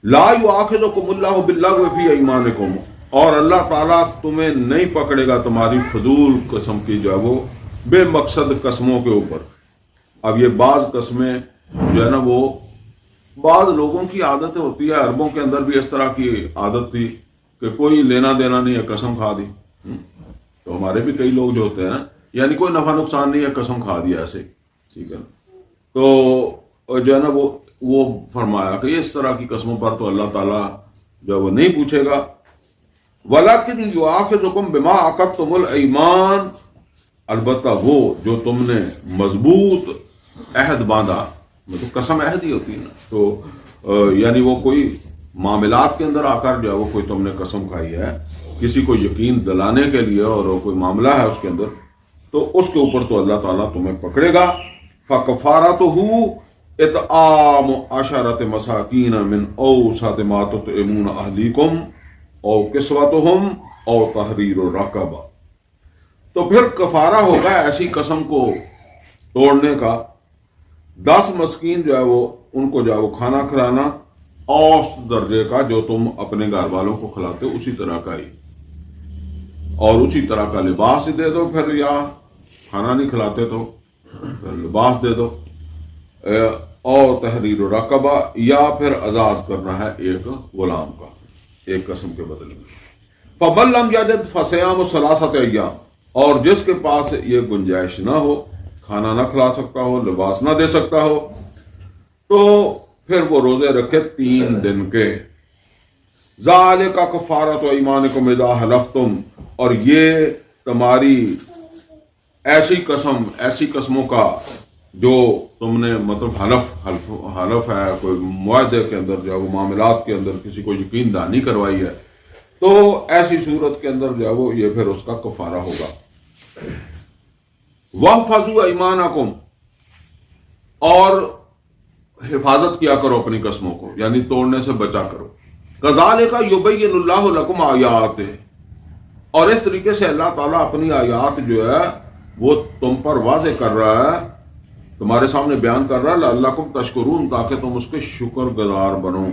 لا یؤاخذکم اللہ باللغو فی ایمانکم، اور اللہ تعالیٰ تمہیں نہیں پکڑے گا تمہاری فضول قسم کی جو ہے وہ بے مقصد قسموں کے اوپر۔ اب یہ بعض قسمیں جو ہے نا وہ بعض لوگوں کی عادت ہوتی ہے، عربوں کے اندر بھی اس طرح کی عادت تھی کہ کوئی لینا دینا نہیں ہے، قسم کھا دی۔ تو ہمارے بھی کئی لوگ جو ہوتے ہیں یعنی کوئی نفع نقصان نہیں ہے، قسم کھا دیا ایسے، ٹھیک ہے نا۔ تو جو ہے نا وہ فرمایا کہ اس طرح کی قسموں پر تو اللہ تعالیٰ جو ہے وہ نہیں پوچھے گا۔ وَلَكِنْ يُؤَاخِذُكُمْ بِمَا عَقَدتُّمُ الْأَيْمَانَ، البتہ وہ جو تم نے مضبوط عہد باندھا، مطلب قسم عہد ہی ہوتی ہے نا، تو یعنی وہ کوئی معاملات کے اندر آ کر جو ہے وہ کوئی تم نے قسم کھائی ہے کسی کو یقین دلانے کے لیے اور کوئی معاملہ ہے اس کے اندر، تو اس کے اوپر تو اللہ تعالیٰ تمہیں پکڑے گا۔ فَكَفَارَتُهُ اطعام عشرة مساکین من اوسط ما تطعمون اہلیکم او کسوتہم او تحریر رقبہ، تو پھر کفارہ ہوگا ایسی قسم کو توڑنے کا 10 مسکین جو ہے وہ ان کو جو ہے وہ کھانا کھلانا اوسط درجے کا جو تم اپنے گھر والوں کو کھلاتے ہو اسی طرح کا ہی، اور اسی طرح کا لباس دے دو، پھر یا کھانا نہیں کھلاتے تو پھر لباس دے دو، اور تحریر رقبہ، یا پھر آزاد کرنا ہے ایک غلام کا ایک قسم کے بدلے میں۔ فَمَن لَّمْ يَجِدْ فَصِيَامُ ثَلَاثَةِ أَيَّامٍ، اور جس کے پاس یہ گنجائش نہ ہو، کھانا نہ کھلا سکتا ہو، لباس نہ دے سکتا ہو، تو پھر وہ روزے رکھے 3 دن کے۔ ذَلِكَ كَفَّارَةُ أَيْمَانِكُمْ إِذَا حَلَفْتُمْ، اور یہ تمہاری ایسی قسموں کا جو تم نے مطلب حلف ہے کوئی معاہدے کے اندر جو ہے وہ معاملات کے اندر کسی کو یقین دہانی کروائی ہے، تو ایسی صورت کے اندر جو ہے وہ یہ پھر اس کا کفارہ ہوگا۔ وَاحْفَظُوا أَيْمَانَكُمْ، اور حفاظت کیا کرو اپنی قسموں کو، یعنی توڑنے سے بچا کرو۔ كَذَلِكَ يُبَيِّنُ اللَّهُ لَكُمْ آيَاتِهِ، اور اس طریقے سے اللہ تعالیٰ اپنی آیات جو ہے وہ تم پر واضح کر رہا ہے، تمہارے سامنے بیان کر رہا ہے، لعلکم تشکرون، تاکہ تم اس کے شکر گزار بنو۔